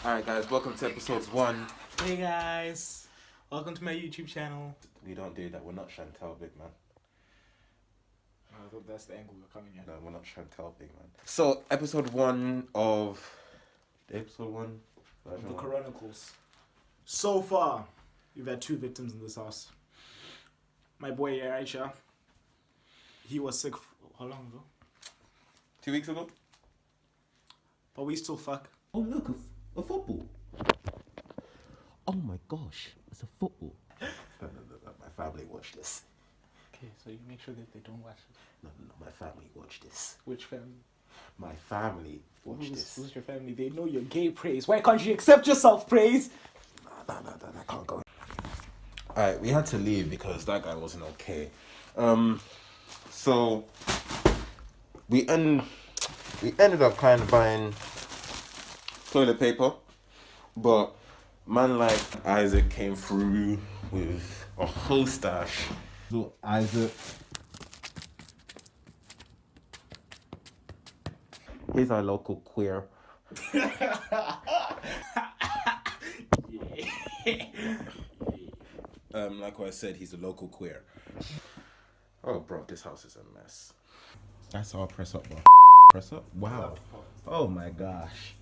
Alright guys, welcome to episode 1. Hey guys, welcome to my YouTube channel. We don't do that, we're not Chantel Big Man. I thought that's the angle we're coming at. No, we're not Chantel Big Man. So, episode 1 of... Episode 1? The coronacles. So far, we've had 2 victims in this house. My boy Aisha, he was sick how long ago? 2 weeks ago? But we still fuck. Oh look, a football. Oh my gosh, it's a football. No, my family watched this. Okay, so you make sure that they don't watch it. No, my family watched this. Which family? My family watched this. Who's your family? They know you're gay, praise. Why can't you accept yourself, praise? No, I can't go. Alright, we had to leave because that guy wasn't okay. So we ended up kind of buying toilet paper, but man like Isaac came through with a whole stash. So Isaac, he's our local queer. Like what I said, he's a local queer. Oh, bro, this house is a mess. That's all press up, bro. Press up? Wow. Oh my gosh.